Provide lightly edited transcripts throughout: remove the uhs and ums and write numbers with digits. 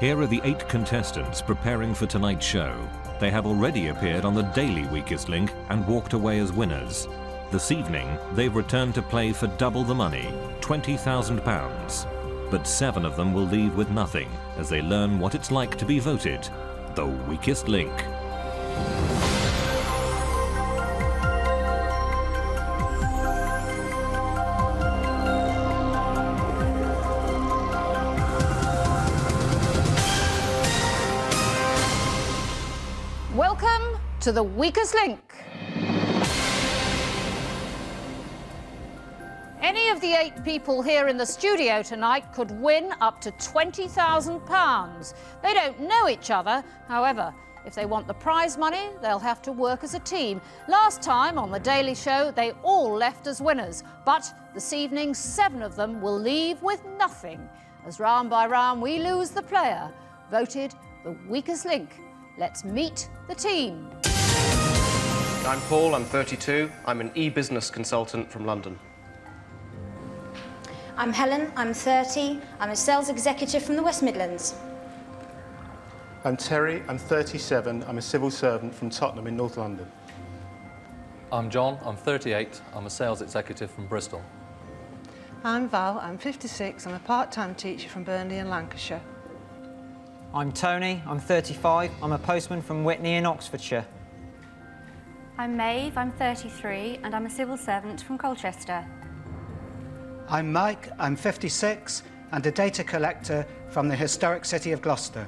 Here are the 8 contestants preparing for tonight's show. They have already appeared on the daily Weakest Link and walked away as winners. This evening, they've returned to play for double the money, £20,000. But 7 of them will leave with nothing as they learn what it's like to be voted the Weakest Link. Welcome to the Weakest Link. Any of the 8 people here in the studio tonight could win up to £20,000. They don't know each other. However, if they want the prize money, they'll have to work as a team. Last time on The Daily Show, they all left as winners. But this evening, 7 of them will leave with nothing. As round by round, we lose the player voted the Weakest Link. Let's meet the team. I'm Paul, I'm 32. I'm an e-business consultant from London. I'm Helen, I'm 30. I'm a sales executive from the West Midlands. I'm Terry, I'm 37. I'm a civil servant from Tottenham in North London. I'm John, I'm 38. I'm a sales executive from Bristol. I'm Val, I'm 56. I'm a part-time teacher from Burnley in Lancashire. I'm Tony, I'm 35. I'm a postman from Whitney in Oxfordshire. I'm Maeve, I'm 33, and I'm a civil servant from Colchester. I'm Mike, I'm 56, and a data collector from the historic city of Gloucester.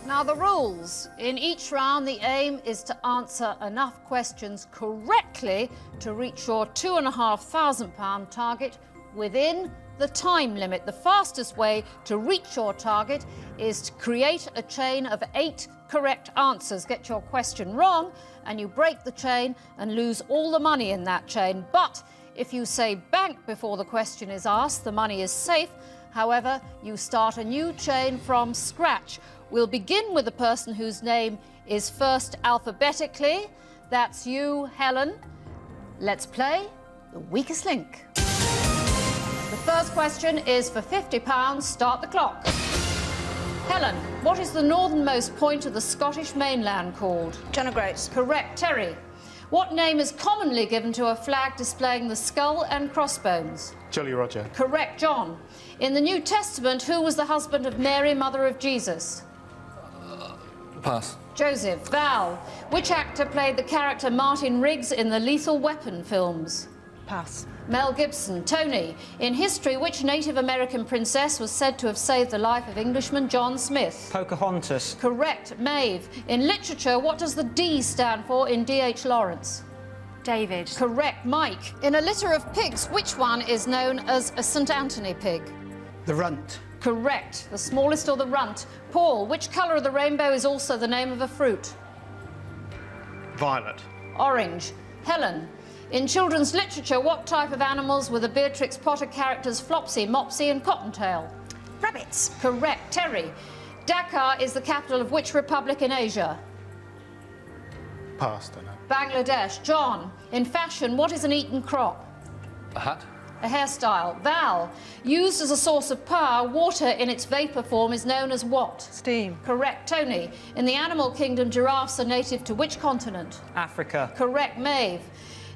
Now the rules. In each round, the aim is to answer enough questions correctly to reach your £2,500 target within the time limit. The fastest way to reach your target is to create a chain of 8 correct answers. Get your question wrong and you break the chain and lose all the money in that chain. But if you say bank before the question is asked, the money is safe. However, you start a new chain from scratch. We'll begin with the person whose name is first alphabetically. That's you, Helen. Let's play the Weakest Link. The first question is for £50. Start the clock. Helen, what is the northernmost point of the Scottish mainland called? John O'Groats. Correct. Terry, what name is commonly given to a flag displaying the skull and crossbones? Jolly Roger. Correct. John, in the New Testament, who was the husband of Mary, mother of Jesus? Pass. Joseph. Val, which actor played the character Martin Riggs in the Lethal Weapon films? Pass. Mel Gibson. Tony, in history, which Native American princess was said to have saved the life of Englishman John Smith? Pocahontas. Correct. Maeve, in literature, what does the D stand for in D.H. Lawrence? David. Correct. Mike, in a litter of pigs, which one is known as a St. Anthony pig? The runt. Correct. The smallest or the runt. Paul, which colour of the rainbow is also the name of a fruit? Violet. Orange. Helen, in children's literature, what type of animals were the Beatrix Potter characters Flopsy, Mopsy and Cottontail? Rabbits. Correct. Terry, Dhaka is the capital of which republic in Asia? Pass, don't know. Bangladesh. John, in fashion, what is an eaten crop? A hat. A hairstyle. Val, used as a source of power, water in its vapour form is known as what? Steam. Correct. Tony, in the animal kingdom, giraffes are native to which continent? Africa. Correct. Maeve,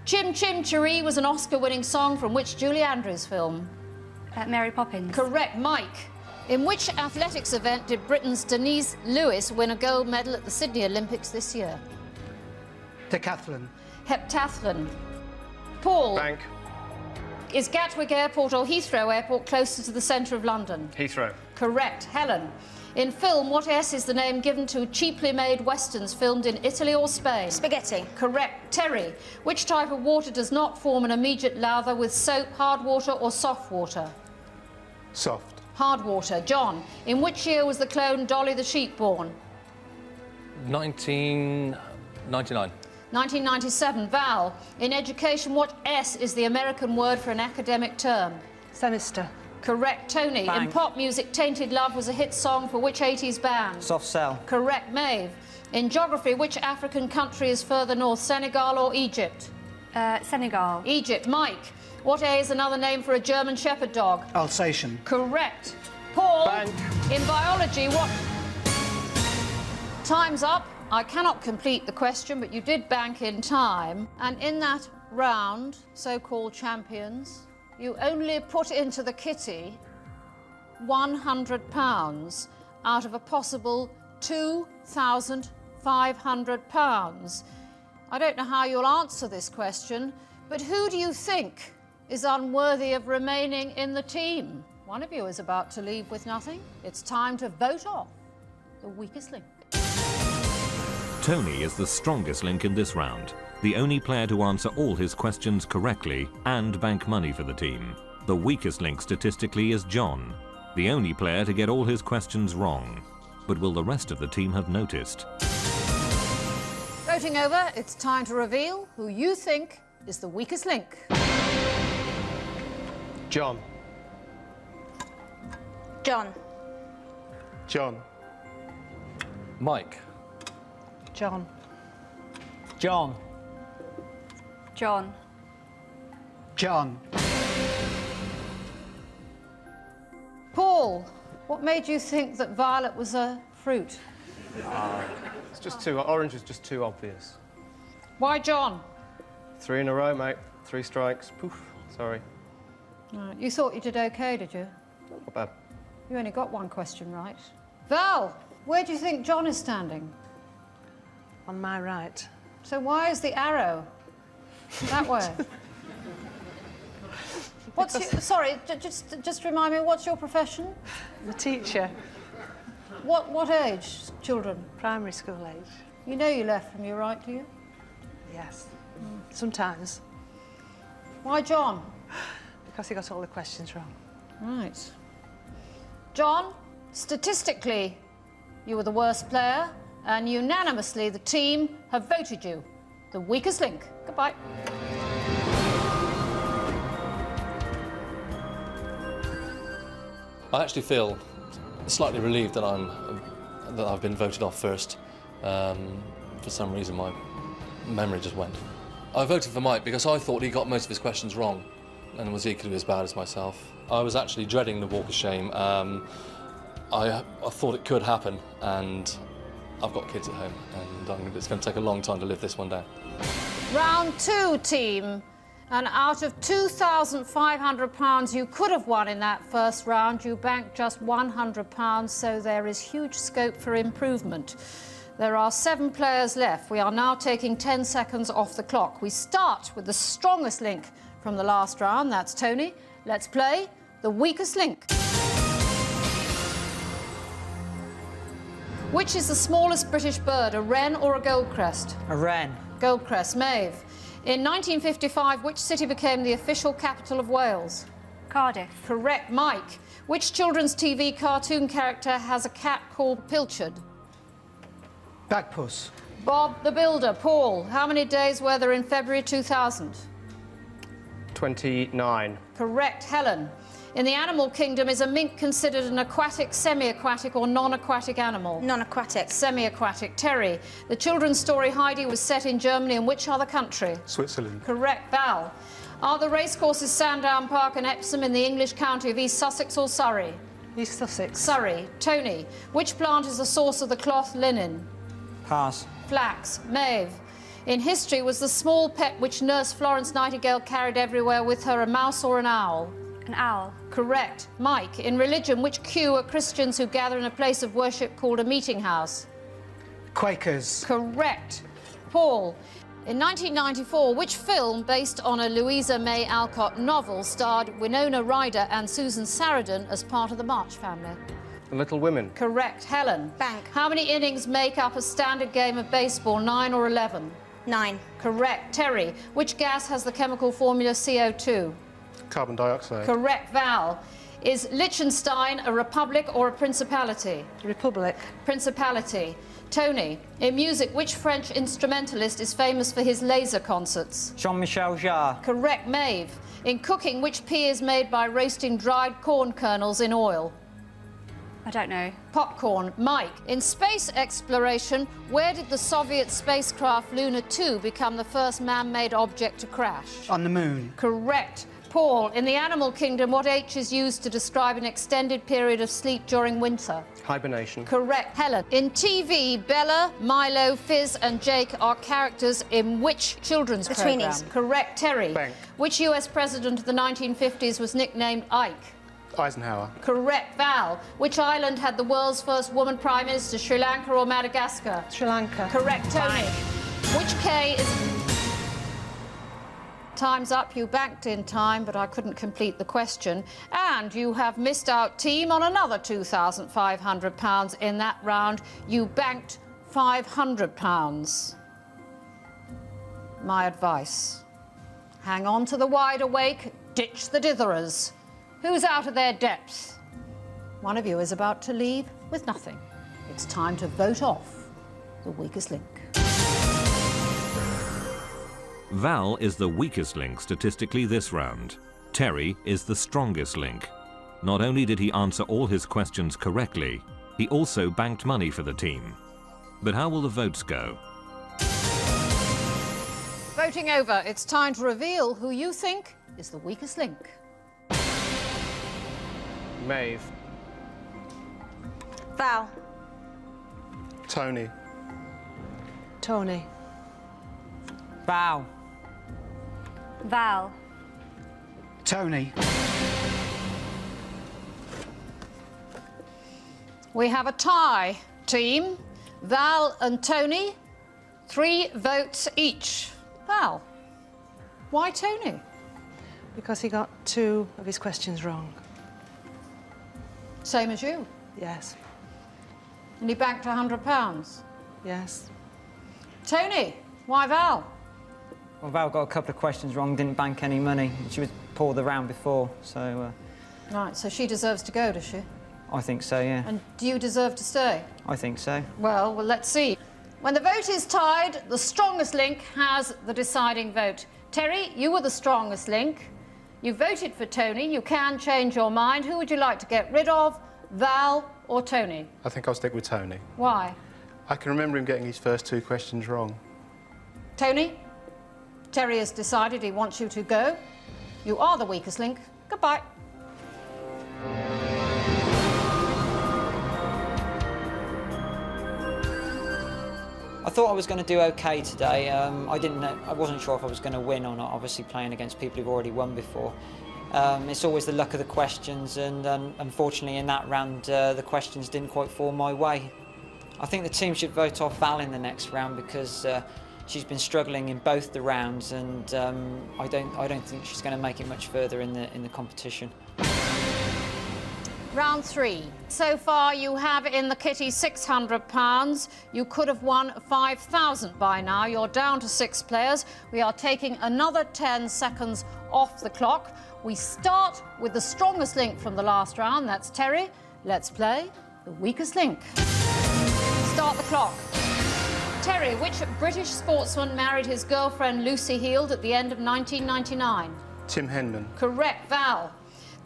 Chim Chim Cheree was an Oscar-winning song from which Julie Andrews film? Mary Poppins. Correct. Mike, in which athletics event did Britain's Denise Lewis win a gold medal at the Sydney Olympics this year? Decathlon. Heptathlon. Paul, Bank. is Gatwick Airport or Heathrow Airport closer to the centre of London? Heathrow. Correct. Helen, in film, what S is the name given to cheaply made westerns filmed in Italy or Spain? Spaghetti. Correct. Terry, which type of water does not form an immediate lather with soap, hard water or soft water? Soft. Hard water. John, in which year was the clone Dolly the sheep born? 1999. 1997. Val, in education, what S is the American word for an academic term? Semester. Correct. Tony, Bang. in pop music, Tainted Love was a hit song for which 80s band? Soft Cell. Correct. Maeve, in geography, which African country is further north, Senegal or Egypt? Senegal. Egypt. Mike, what A is another name for a German Shepherd dog? Alsatian. Correct. Paul, Paul, Bank. in biology, what... Time's up. I cannot complete the question, but you did bank in time. And in that round, so-called champions, you only put into the kitty £100 out of a possible £2,500. I don't know how you'll answer this question, but who do you think is unworthy of remaining in the team? One of you is about to leave with nothing. It's time to vote off the weakest link. Tony is the strongest link in this round, the only player to answer all his questions correctly and bank money for the team. The weakest link statistically is John, the only player to get all his questions wrong. But will the rest of the team have noticed? Voting over, it's time to reveal who you think is the weakest link. John. John. John. Mike. John. John. John. John. Paul, what made you think that violet was a fruit? It's just too... Orange is just too obvious. Why John? 3 in a row, mate. 3 strikes. Poof. Sorry. Right. You thought you did OK, did you? Not bad. You only got one question right. Val, where do you think John is standing? On my right. So why is the arrow that way? What's your, sorry, just remind me, what's your profession? I'm a teacher. What age, children? Primary school age. You know you left from your right, do you? Yes. Sometimes. Why John? Because he got all the questions wrong. Right. John, statistically, you were the worst player, and unanimously the team have voted you the weakest link. Goodbye. I actually feel slightly relieved that I've been voted off first. For some reason, my memory just went. I voted for Mike because I thought he got most of his questions wrong and was equally as bad as myself. I was actually dreading the walk of shame. I thought it could happen, and I've got kids at home, and it's going to take a long time to live this one down. Round 2, team. And out of £2,500 you could have won in that first round, you banked just £100, so there is huge scope for improvement. There are 7 players left. We are now taking 10 seconds off the clock. We start with the strongest link from the last round. That's Tony. Let's play the weakest link. Which is the smallest British bird, a wren or a goldcrest? A wren. Goldcrest. Maeve. In 1955, which city became the official capital of Wales? Cardiff. Correct. Mike. Which children's TV cartoon character has a cat called Pilchard? Bagpuss. Bob the Builder. Paul. How many days were there in February 2000? 29. Correct. Helen. In the animal kingdom, is a mink considered an aquatic, semi-aquatic or non-aquatic animal? Non-aquatic. Semi-aquatic. Terry. The children's story Heidi was set in Germany and which other country? Switzerland. Correct. Val. Are the racecourses Sandown Park and Epsom in the English county of East Sussex or Surrey? East Sussex. Surrey. Tony. Which plant is the source of the cloth linen? Pass. Flax. Maeve. In history, was the small pet which Nurse Florence Nightingale carried everywhere with her a mouse or an owl? An owl. Correct. Mike. In religion, which queue are Christians who gather in a place of worship called a meeting house? Quakers. Correct. Paul. In 1994, which film, based on a Louisa May Alcott novel, starred Winona Ryder and Susan Sarandon as part of the March family? The Little Women. Correct. Helen. Bank. How many innings make up a standard game of baseball, 9 or 11? 9. Correct. Terry. Which gas has the chemical formula CO2? Carbon dioxide. Correct. Val. Is Liechtenstein a republic or a principality? Republic. Principality. Tony. In music, which French instrumentalist is famous for his laser concerts? Jean-Michel Jarre. Correct. Maeve. In cooking, which pea is made by roasting dried corn kernels in oil? I don't know. Popcorn. Mike. In space exploration, where did the Soviet spacecraft Luna 2 become the first man-made object to crash? On the moon. Correct. Paul, in the animal kingdom, what H is used to describe an extended period of sleep during winter? Hibernation. Correct. Helen, in TV, Bella, Milo, Fizz and Jake are characters in which children's The program? Tweenies. Correct. Terry, Bank. which US president of the 1950s was nicknamed Ike? Eisenhower. Correct. Val, which island had the world's first woman prime minister, Sri Lanka or Madagascar? Sri Lanka. Correct. Tony, which K is... Time's up. You banked in time, but I couldn't complete the question. And you have missed out, team, on another £2,500 in that round. You banked £500. My advice, hang on to the wide awake, ditch the ditherers. Who's out of their depth? One of you is about to leave with nothing. It's time to vote off the weakest link. Val is the weakest link statistically this round. Terry is the strongest link. Not only did he answer all his questions correctly, he also banked money for the team. But how will the votes go? Voting over, it's time to reveal who you think is the weakest link. Maeve. Val. Tony. Tony. Val. Val. Tony. We have a tie, team. Val and Tony, 3 votes each. Val, why Tony? Because he got 2 of his questions wrong. Same as you. Yes. And he banked £100. Yes. Tony, why Val? Well, Val got a couple of questions wrong, didn't bank any money. She was poor the round before, so Right, so she deserves to go, does she? I think so, yeah. And do you deserve to stay? I think so. Well, let's see. When the vote is tied, the strongest link has the deciding vote. Terry, you were the strongest link. You voted for Tony. You can change your mind. Who would you like to get rid of, Val or Tony? I think I'll stick with Tony. Why? I can remember him getting his first 2 questions wrong. Tony? Terry has decided he wants you to go. You are the weakest link. Goodbye. I thought I was going to do okay today. I wasn't sure if I was going to win or not, obviously playing against people who've already won before. It's always the luck of the questions, and unfortunately in that round the questions didn't quite fall my way. I think the team should vote off Val in the next round because she's been struggling in both the rounds, and I don't think she's going to make it much further in the competition. Round 3. So far, you have in the kitty £600. You could have won £5,000 by now. You're down to 6 players. We are taking another 10 seconds off the clock. We start with the strongest link from the last round. That's Terry. Let's play the weakest link. Start the clock. Terry, which British sportsman married his girlfriend Lucy Heald at the end of 1999? Tim Henman. Correct. Val.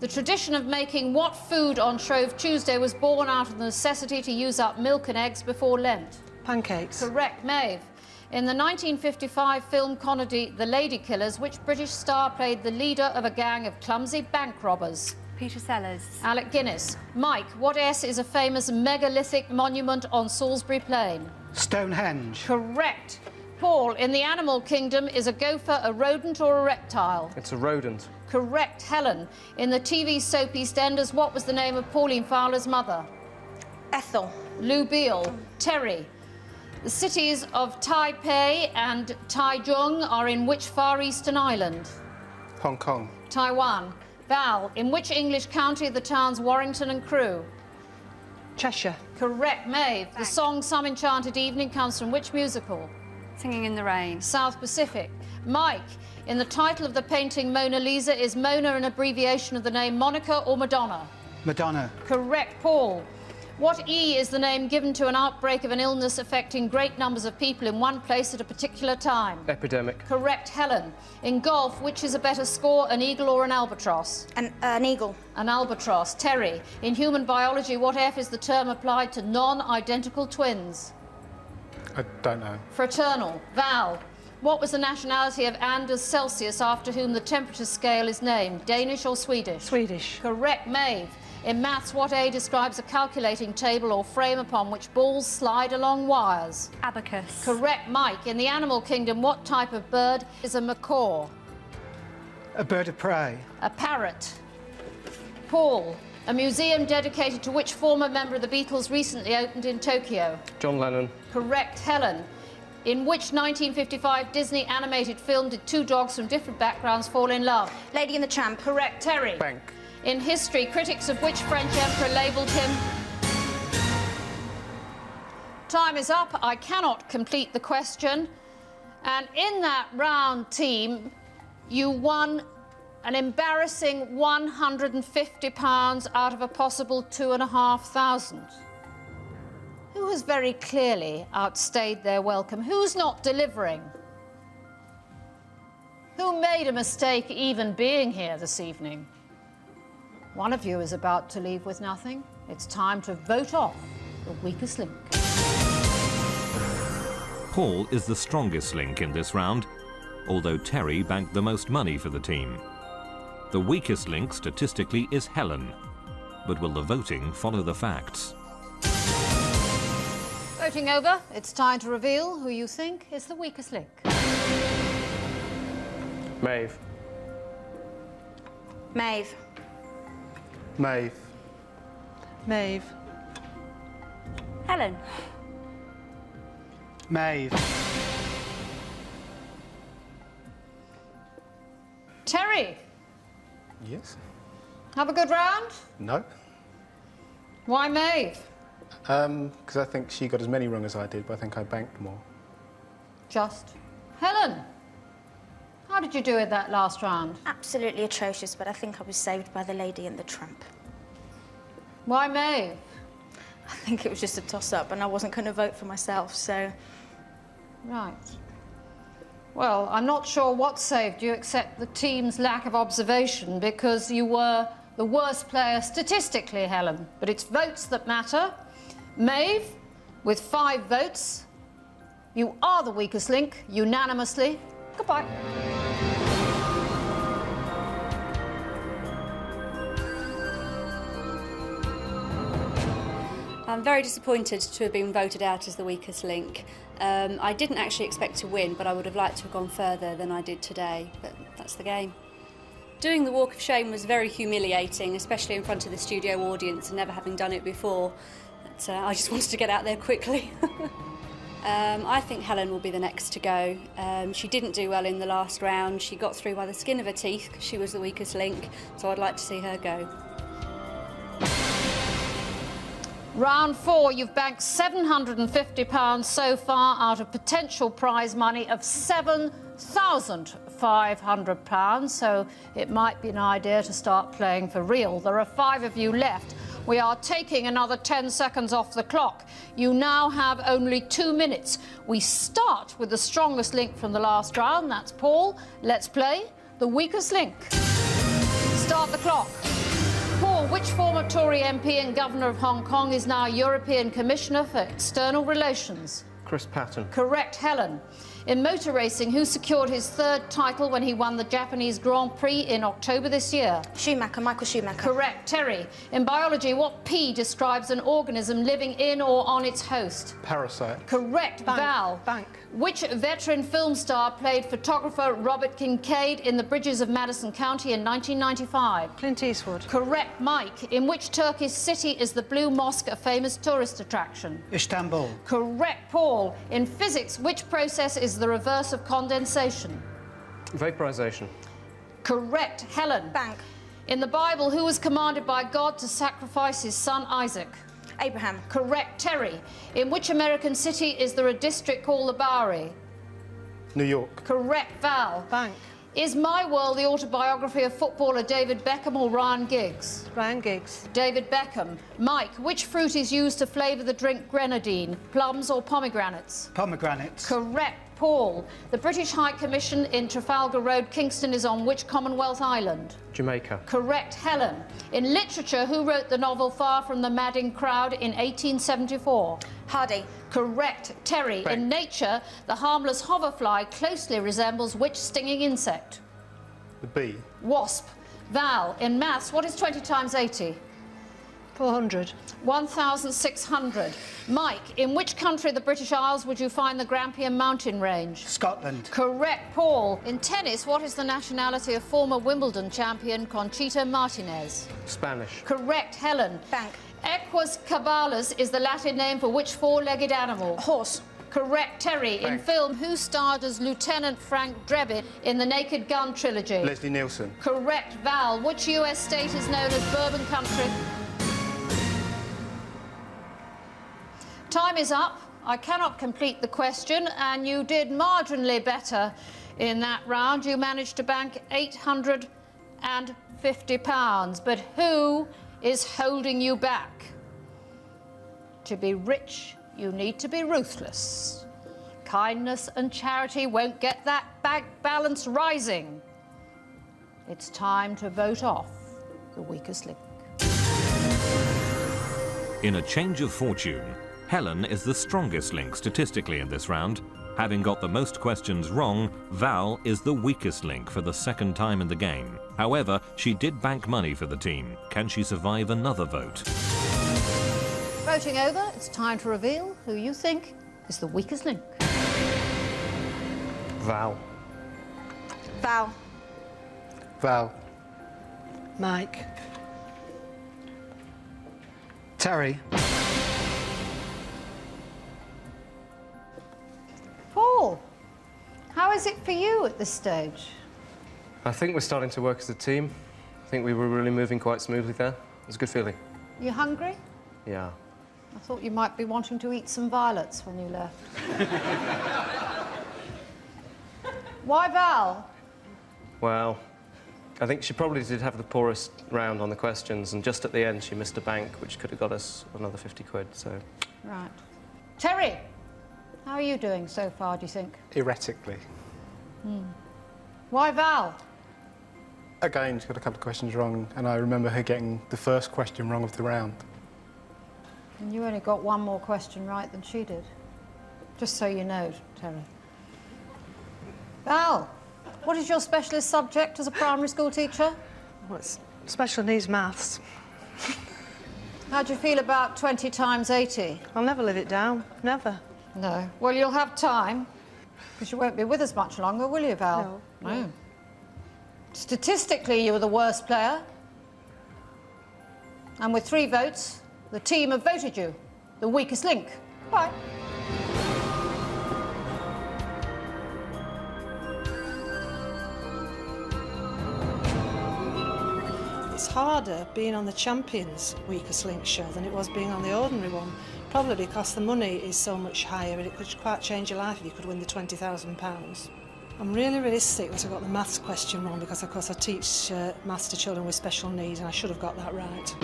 The tradition of making what food on Shrove Tuesday was born out of the necessity to use up milk and eggs before Lent? Pancakes. Correct. Maeve. In the 1955 film comedy The Lady Killers, which British star played the leader of a gang of clumsy bank robbers? Peter Sellers. Alec Guinness. Mike, what S is a famous megalithic monument on Salisbury Plain? Stonehenge. Correct. Paul, in the animal kingdom, is a gopher a rodent or a reptile? It's a rodent. Correct. Helen, in the TV soap EastEnders, what was the name of Pauline Fowler's mother? Ethel. Lou Beale. Terry, the cities of Taipei and Taichung are in which Far Eastern island? Hong Kong. Taiwan. Val, in which English county are the towns Warrington and Crewe? Cheshire. Correct. Maeve, the song Some Enchanted Evening comes from which musical? Singing in the Rain. South Pacific. Mike, in the title of the painting Mona Lisa, is Mona an abbreviation of the name Monica or Madonna? Madonna. Correct. Paul, what E is the name given to an outbreak of an illness affecting great numbers of people in one place at a particular time? Epidemic. Correct. Helen, in golf, which is a better score, an eagle or an albatross? An eagle. An albatross. Terry, in human biology, what F is the term applied to non-identical twins? I don't know. Fraternal. Val, What was the nationality of Anders Celsius, after whom the temperature scale is named? Danish or Swedish? Swedish. Correct, Maeve. In maths, what A describes a calculating table or frame upon which balls slide along wires? Abacus. Correct, Mike. In the animal kingdom, what type of bird is a macaw? A bird of prey. A parrot. Paul, a museum dedicated to which former member of the Beatles recently opened in Tokyo? John Lennon. Correct, Helen. In which 1955 Disney animated film did two dogs from different backgrounds fall in love? Lady and the Tramp. Correct, Terry. Bank. In history, critics of which French emperor labelled him? Time is up. I cannot complete the question. And in that round, team, you won an embarrassing £150 out of a possible £2,500. Who has very clearly outstayed their welcome? Who's not delivering? Who made a mistake even being here this evening? One of you is about to leave with nothing. It's time to vote off the weakest link. Paul is the strongest link in this round, although Terry banked the most money for the team. The weakest link statistically is Helen, but will the voting follow the facts? Voting over, it's time to reveal who you think is the weakest link. Maeve. Maeve. Maeve. Maeve. Helen. Maeve. Terry, Yes? have a good round? No? Why Maeve? Because I think she got as many wrong as I did, but I think I banked more. Just. Helen, how did you do it that last round? Absolutely atrocious, but I think I was saved by the Lady and the Tramp. Why Maeve? I think it was just a toss-up, and I wasn't going to vote for myself, so... Right. Well, I'm not sure what saved you except the team's lack of observation, because you were the worst player statistically, Helen. But it's votes that matter. Maeve, with 5 votes, you are the weakest link, unanimously. Goodbye. I'm very disappointed to have been voted out as the weakest link. I didn't actually expect to win, but I would have liked to have gone further than I did today, but that's the game. Doing the Walk of Shame was very humiliating, especially in front of the studio audience and never having done it before. But, I just wanted to get out there quickly. I think Helen will be the next to go. She didn't do well in the last round. She got through by the skin of her teeth because she was the weakest link, so I'd like to see her go. Round 4, you've banked £750 so far out of potential prize money of £7,500, so it might be an idea to start playing for real. There are 5 of you left. We are taking another 10 seconds off the clock. You now have only 2 minutes. We start with the strongest link from the last round. That's Paul. Let's play the weakest link. Start the clock. Paul, which former Tory MP and Governor of Hong Kong is now European Commissioner for External Relations? Chris Patton. Correct, Helen. In motor racing, who secured his 3rd title when he won the Japanese Grand Prix in October this year? Schumacher, Michael Schumacher. Correct, Terry. In biology, what P describes an organism living in or on its host? Parasite. Correct, Bank. Val. Bank. Which veteran film star played photographer Robert Kincaid in The Bridges of Madison County in 1995? Clint Eastwood. Correct, Mike. In which Turkish city is the Blue Mosque a famous tourist attraction? Istanbul. Correct, Paul. In physics, which process is the reverse of condensation? Vaporization. Correct, Helen. Bank. In the Bible, who was commanded by God to sacrifice his son Isaac? Abraham. Correct, Terry. In which American city is there a district called the Bowery? New York. Correct, Val. Bank. Is My World the autobiography of footballer David Beckham or Ryan Giggs? Ryan Giggs. David Beckham. Mike, which fruit is used to flavour the drink grenadine? Plums or pomegranates? Pomegranates. Correct, Paul. The British High Commission in Trafalgar Road, Kingston, is on which Commonwealth island? Jamaica. Correct. Helen. In literature, who wrote the novel Far from the Madding Crowd in 1874? Hardy. Correct. Terry. Bank. In nature, the harmless hoverfly closely resembles which stinging insect? The bee. Wasp. Val. In maths, what is 20 times 80? 400. 1,600. Mike. In which country of the British Isles would you find the Grampian mountain range? Scotland. Correct. Paul. In tennis, what is the nationality of former Wimbledon champion Conchita Martinez? Spanish. Correct. Helen. Bank. Equus caballus is the Latin name for which four-legged animal? Horse. Correct. Terry. In Bank. film, who starred as Lieutenant Frank Drebin in the Naked Gun trilogy? Leslie Nielsen. Correct. Val. Which US state is known as Bourbon Country? Time is up. I cannot complete the question, and you did marginally better in that round. You managed to bank £850. But who is holding you back? To be rich, you need to be ruthless. Kindness and charity won't get that bank balance rising. It's time to vote off the weakest link. In a change of fortune, Helen is the strongest link statistically in this round. Having got the most questions wrong, Val is the weakest link for the second time in the game. However, she did bank money for the team. Can she survive another vote? Voting over, it's time to reveal who you think is the weakest link. Val. Val. Val. Mike. Terry. Paul, how is it for you at this stage? I think we're starting to work as a team. I think we were really moving quite smoothly there. It was a good feeling. You hungry? Yeah. I thought you might be wanting to eat some violets when you left. Why Val? Well, I think she probably did have the poorest round on the questions, and just at the end she missed a bank, which could have got us another 50 quid, so... Right. Terry, how are you doing so far, do you think? Erratically. Why Val? Again, she got a couple of questions wrong, and I remember her getting the first question wrong of the round. And you only got one more question right than she did. Just so you know, Terry. Val, what is your specialist subject as a primary school teacher? Well, it's special needs maths. How do you feel about 20 times 80? I'll never live it down. Never. No. Well, you'll have time, because you won't be with us much longer, will you, Val? No. Statistically, you were the worst player. And with 3 votes, the team have voted you the weakest link. Bye. It's harder being on the Champions Weakest Link show than it was being on the ordinary one. Probably because the money is so much higher and it could quite change your life if you could win the £20,000. I'm really sick that I got the maths question wrong because, of course, I teach maths to children with special needs and I should have got that right.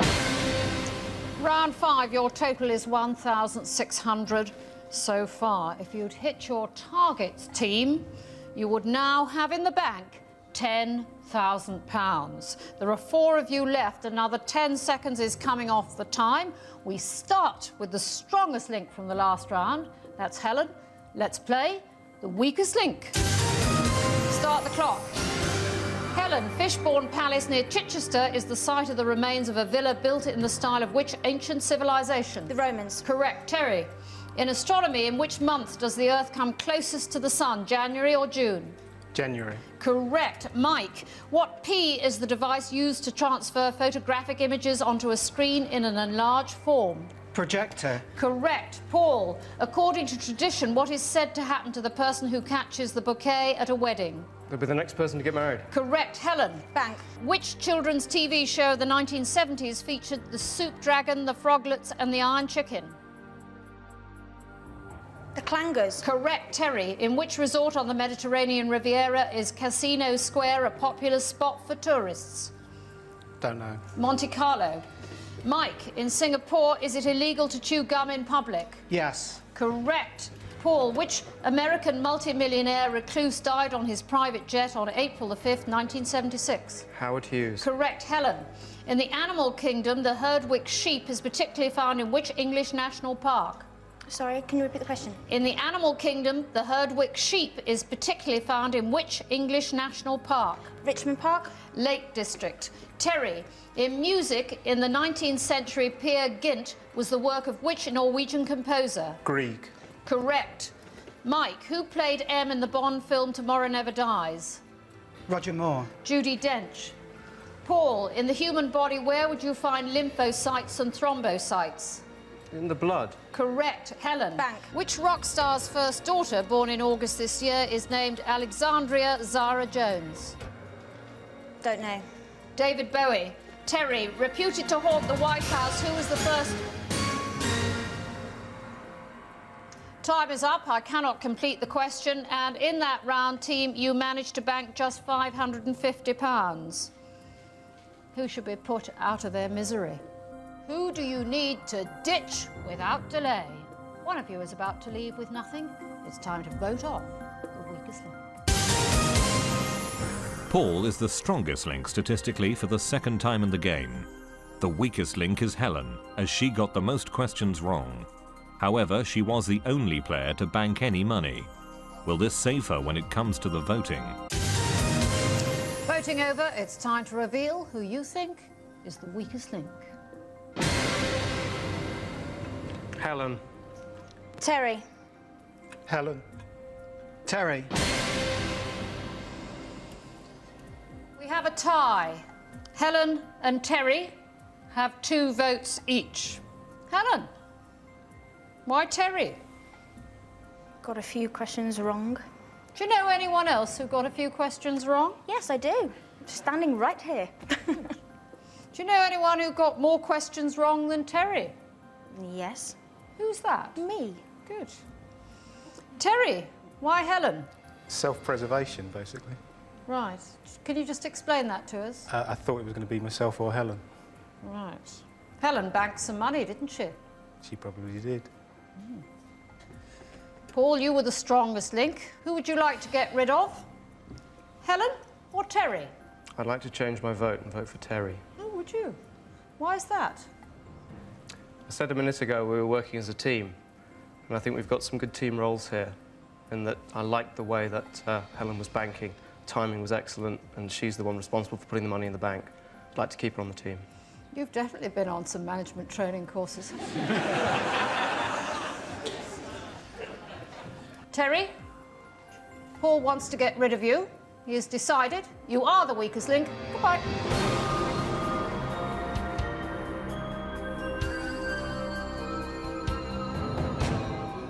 Round 5, your total is 1,600 so far. If you'd hit your targets, team, you would now have in the bank £10,000. There are 4 of you left. Another 10 seconds is coming off the time. We start with the strongest link from the last round. That's Helen. Let's play the weakest link. Start the clock. Helen, Fishbourne Palace near Chichester is the site of the remains of a villa built in the style of which ancient civilization? The Romans. Correct. Terry, in astronomy, in which month does the Earth come closest to the sun, January or June? January. Correct. Mike, what P is the device used to transfer photographic images onto a screen in an enlarged form? Projector. Correct. Paul, according to tradition, what is said to happen to the person who catches the bouquet at a wedding? They'll be the next person to get married. Correct. Helen. Bank. Which children's TV show of the 1970s featured the Soup Dragon, the Froglets and the Iron Chicken? The Clangers. Correct. Terry, in which resort on the Mediterranean Riviera is Casino Square a popular spot for tourists? Don't know. Monte Carlo. Mike, in Singapore, is it illegal to chew gum in public? Yes. Correct. Paul, which American multimillionaire recluse died on his private jet on April the 5th, 1976? Howard Hughes. Correct. Helen. In the animal kingdom, the Herdwick sheep is particularly found in which English national park? Sorry, can you repeat the question? In the animal kingdom, the Herdwick sheep is particularly found in which English national park? Richmond Park. Lake District. Terry. In music, in the 19th century, Peer Gynt was the work of which Norwegian composer? Grieg. Correct. Mike. Who played M in the Bond film Tomorrow Never Dies? Roger Moore. Judi Dench. Paul. In the human body, where would you find lymphocytes and thrombocytes? In the blood. Correct. Helen. Bank. Which rock star's first daughter, born in August this year, is named Alexandria Zara Jones? Don't know. David Bowie. Terry. Reputed to haunt the White House, who was the first... Time is up. I cannot complete the question. And in that round, team, you managed to bank just £550. Who should be put out of their misery? Who do you need to ditch without delay? One of you is about to leave with nothing. It's time to vote off the weakest link. Paul is the strongest link statistically for the second time in the game. The weakest link is Helen, as she got the most questions wrong. However, she was the only player to bank any money. Will this save her when it comes to the voting? Voting over, it's time to reveal who you think is the weakest link. Helen. Terry. Helen. Terry. We have a tie. Helen and Terry have 2 votes each. Helen, why Terry? Got a few questions wrong. Do you know anyone else who got a few questions wrong? Yes, I do. Standing right here. Do you know anyone who got more questions wrong than Terry? Yes. Who's that? Me. Good. Terry, why Helen? Self-preservation, basically. Right. Can you just explain that to us? I thought it was going to be myself or Helen. Right. Helen banked some money, didn't she? She probably did. Paul, you were the strongest link. Who would you like to get rid of? Helen or Terry? I'd like to change my vote and vote for Terry. Oh, would you? Why is that? I said a minute ago we were working as a team, and I think we've got some good team roles here, and that I liked the way that Helen was banking. Timing was excellent, and she's the one responsible for putting the money in the bank. I'd like to keep her on the team. You've definitely been on some management training courses. Terry, Paul wants to get rid of you. He has decided you are the weakest link. Goodbye.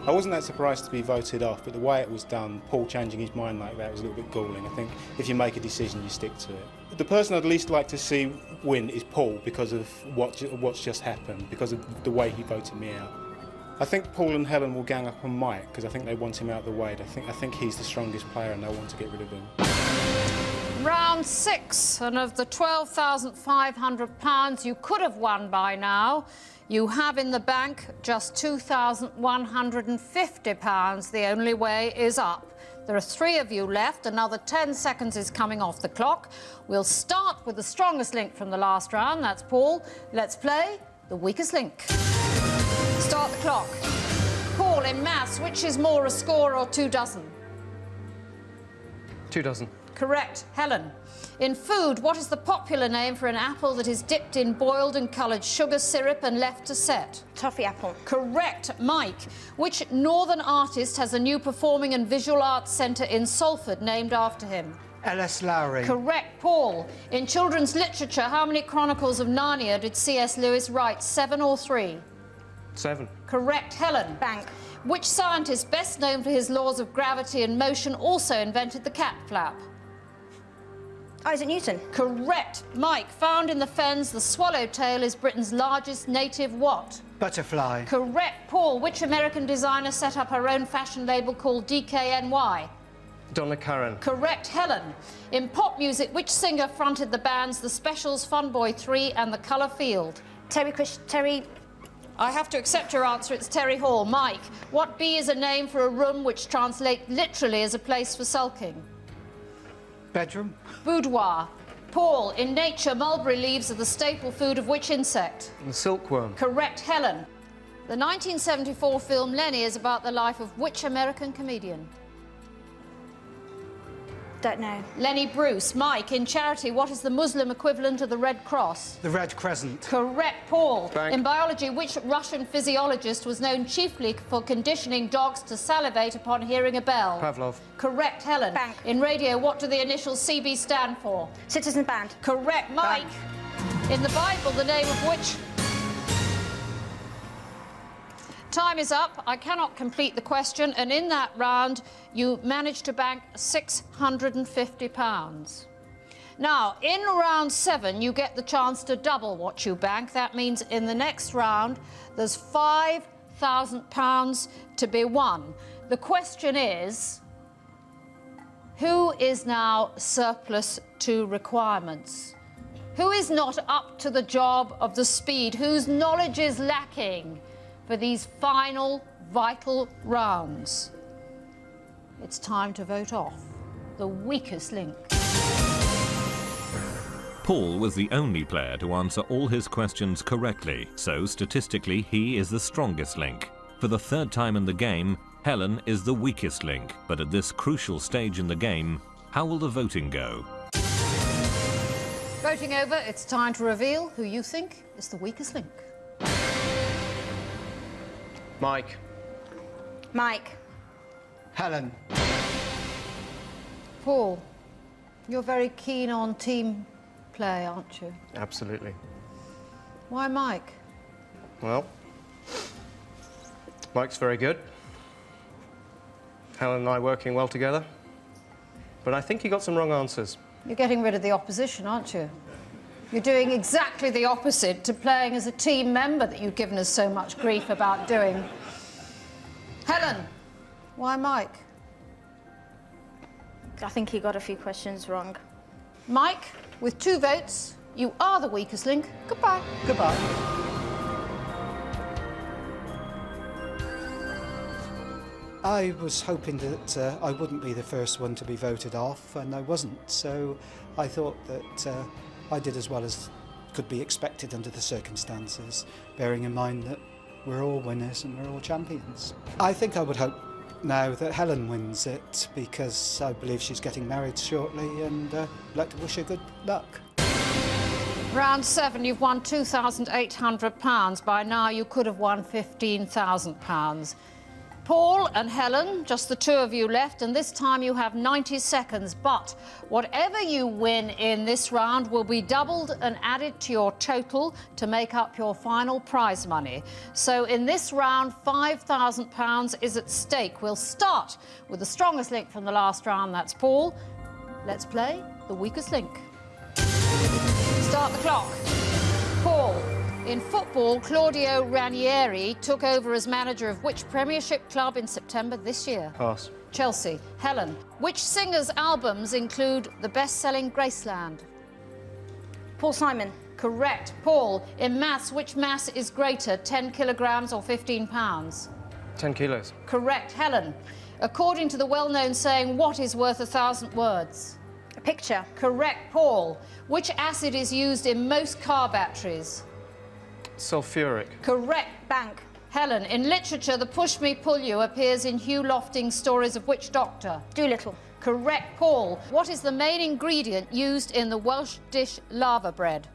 I wasn't that surprised to be voted off, but the way it was done, Paul changing his mind like that was a little bit galling. I think if you make a decision, you stick to it. The person I'd least like to see win is Paul because of what's just happened, because of the way he voted me out. I think Paul and Helen will gang up on Mike because I think they want him out of the way. I think he's the strongest player and they'll want to get rid of him. Round 6, and of the £12,500 you could have won by now, you have in the bank just £2,150. The only way is up. There are 3 of you left. Another 10 seconds is coming off the clock. We'll start with the strongest link from the last round. That's Paul. Let's play the weakest link. Start the clock. Paul, in maths, which is more, a score or 2 dozen? 2 dozen. Correct. Helen. In food, what is the popular name for an apple that is dipped in boiled and coloured sugar syrup and left to set? Toffee apple. Correct. Mike. Which northern artist has a new performing and visual arts centre in Salford named after him? L.S. Lowry. Correct. Paul. In children's literature, how many Chronicles of Narnia did C.S. Lewis write? 7 or 3? 7. Correct. Helen. Bank. Which scientist, best known for his laws of gravity and motion, also invented the cat flap? Isaac Newton. Correct. Mike. Found in the fens, the swallowtail is Britain's largest native what? Butterfly. Correct. Paul. Which American designer set up her own fashion label called DKNY? Donna Karan. Correct. Helen. In pop music, which singer fronted the bands The Specials, Funboy 3 and The Colour Field? Terry I have to accept your answer. It's Terry Hall. Mike, what B is a name for a room which translates literally as a place for sulking? Bedroom. Boudoir. Paul, in nature, mulberry leaves are the staple food of which insect? The silkworm. Correct. Helen. The 1974 film Lenny is about the life of which American comedian? Don't know. Lenny Bruce. Mike, in charity, what is the Muslim equivalent of the Red Cross? The Red Crescent. Correct. Paul. Bank. In biology, which Russian physiologist was known chiefly for conditioning dogs to salivate upon hearing a bell? Pavlov. Correct. Helen. Bank. In radio, what do the initials CB stand for? Citizen Band. Correct. Mike. In the Bible, the name of which... Time is up. I cannot complete the question, and in that round, you managed to bank £650. Now, in round 7, you get the chance to double what you bank. That means in the next round, there's £5,000 to be won. The question is, who is now surplus to requirements? Who is not up to the job of the speed? Whose knowledge is lacking for these final vital rounds? It's time to vote off the weakest link. Paul was the only player to answer all his questions correctly, so statistically he is the strongest link. For the third time in the game, Helen is the weakest link, but at this crucial stage in the game, how will the voting go? Voting over, it's time to reveal who you think is the weakest link. Mike. Mike. Helen. Paul, you're very keen on team play, aren't you? Absolutely. Why Mike? Well, Mike's very good. Helen and I working well together. But I think he got some wrong answers. You're getting rid of the opposition, aren't you? You're doing exactly the opposite to playing as a team member that you've given us so much grief about doing. Helen, why Mike? I think he got a few questions wrong. Mike, with 2 votes, you are the weakest link. Goodbye. Goodbye. I was hoping that I wouldn't be the first one to be voted off, and I wasn't, so I thought that I did as well as could be expected under the circumstances, bearing in mind that we're all winners and we're all champions. I think I would hope now that Helen wins it, because I believe she's getting married shortly, and I'd like to wish her good luck. Round 7, you've won £2,800. By now, you could have won £15,000. Paul and Helen, just the 2 of you left, and this time you have 90 seconds. But whatever you win in this round will be doubled and added to your total to make up your final prize money. So in this round, £5,000 is at stake. We'll start with the strongest link from the last round, that's Paul. Let's play the weakest link. Start the clock. Paul. In football, Claudio Ranieri took over as manager of which Premiership club in September this year? Pass. Chelsea. Helen. Which singer's albums include the best-selling Graceland? Paul Simon. Correct. Paul. In maths, which mass is greater, 10 kilograms or 15 pounds? 10 kilos. Correct. Helen. According to the well-known saying, what is worth 1,000 words? A picture. Correct. Paul. Which acid is used in most car batteries? Sulfuric. Correct. Bank. Helen, in literature, the push me, pull you appears in Hugh Lofting's stories of which doctor? Doolittle. Correct. Paul, what is the main ingredient used in the Welsh dish lava bread?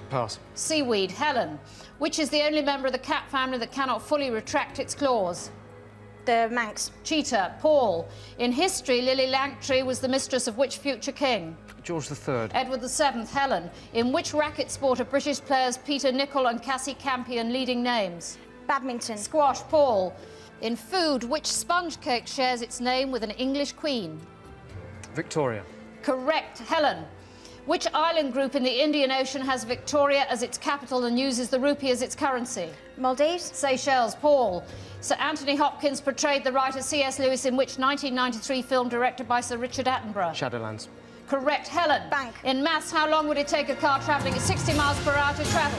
Pass. Seaweed. Helen, which is the only member of the cat family that cannot fully retract its claws? The Manx. Cheetah. Paul, in history, Lily Langtry was the mistress of which future king? George III. Edward VII. Helen, in which racket sport are British players Peter Nicol and Cassie Campion leading names? Badminton. Squash. Paul, in food, which sponge cake shares its name with an English queen? Victoria. Correct. Helen, which island group in the Indian Ocean has Victoria as its capital and uses the rupee as its currency? Maldives. Seychelles. Paul, Sir Anthony Hopkins portrayed the writer C.S. Lewis in which 1993 film directed by Sir Richard Attenborough? Shadowlands. Correct. Helen. Bank. In maths, how long would it take a car travelling at 60 miles per hour to travel?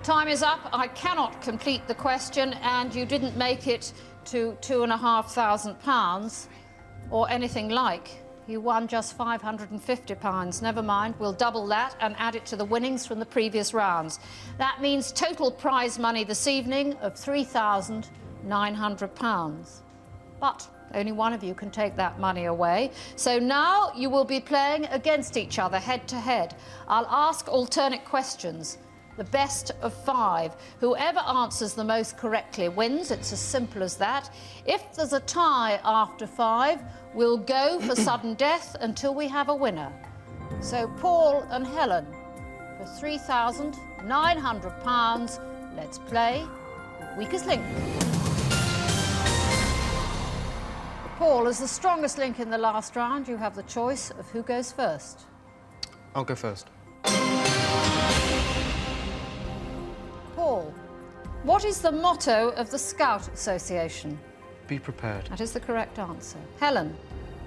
Time is up. I cannot complete the question, and you didn't make it to £2,500 or anything like. You won just £550. Never mind, we'll double that and add it to the winnings from the previous rounds. That means total prize money this evening of £3,900. But only one of you can take that money away. So now you will be playing against each other, head to head. I'll ask alternate questions. The best of 5. Whoever answers the most correctly wins. It's as simple as that. If there's a tie after 5, we'll go for sudden death until we have a winner. So Paul and Helen, for £3,900, let's play Weakest Link. Paul, as the strongest link in the last round, you have the choice of who goes first. I'll go first. Paul, what is the motto of the Scout Association? Be prepared. That is the correct answer. Helen,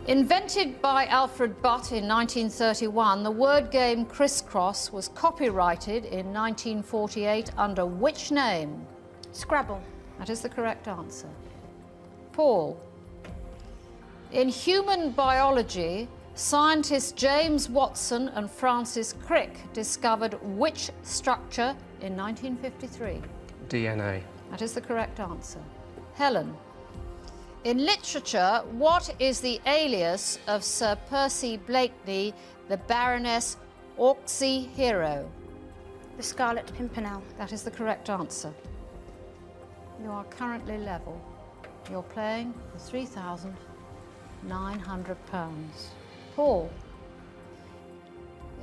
invented by Alfred Butt in 1931, the word game Crisscross was copyrighted in 1948 under which name? Scrabble. That is the correct answer. Paul, in human biology, scientists James Watson and Francis Crick discovered which structure in 1953? DNA. That is the correct answer. Helen, in literature, what is the alias of Sir Percy Blakeney, the Baroness Orczy hero? The Scarlet Pimpernel. That is the correct answer. You are currently level. You're playing for £3,900. Paul,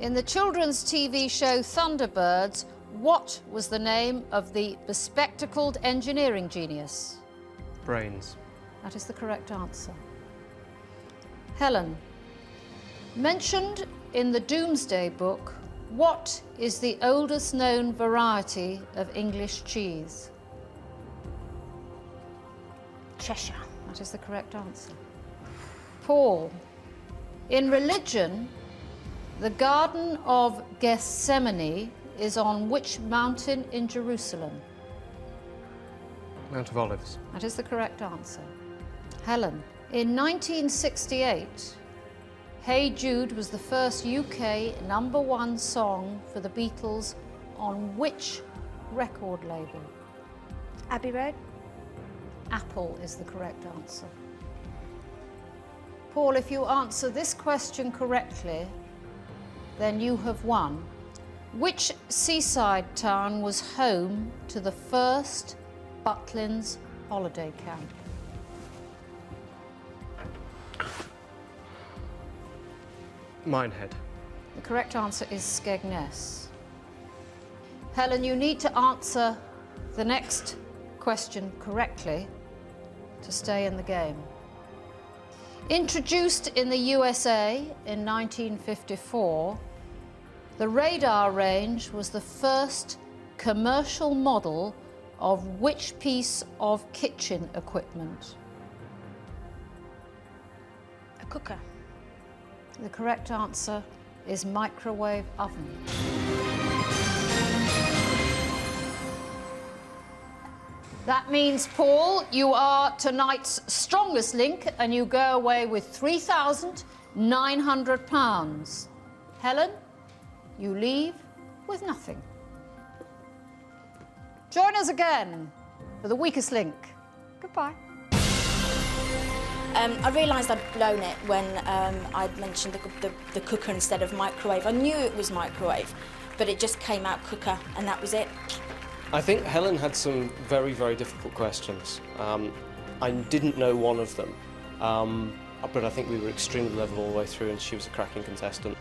in the children's TV show Thunderbirds, what was the name of the bespectacled engineering genius? Brains. That is the correct answer. Helen, mentioned in the Doomsday Book, what is the oldest known variety of English cheese? Cheshire. That is the correct answer. Paul, in religion, the Garden of Gethsemane is on which mountain in Jerusalem? Mount of Olives. That is the correct answer. Helen, in 1968, Hey Jude was the first UK #1 song for the Beatles on which record label? Abbey Road. Apple is the correct answer. Paul, if you answer this question correctly, then you have won. Which seaside town was home to the first Butlins holiday camp? Minehead. The correct answer is Skegness. Helen, you need to answer the next question correctly to stay in the game. Introduced in the USA in 1954, the radar range was the first commercial model of which piece of kitchen equipment? A cooker. The correct answer is microwave oven. That means, Paul, you are tonight's strongest link and you go away with £3,900. Helen, you leave with nothing. Join us again for the weakest link. Goodbye. I realised I'd blown it when I'd mentioned the cooker instead of microwave. I knew it was microwave, but it just came out cooker, and that was it. I think Helen had some very, very difficult questions. I didn't know one of them, but I think we were extremely level all the way through, and she was a cracking contestant.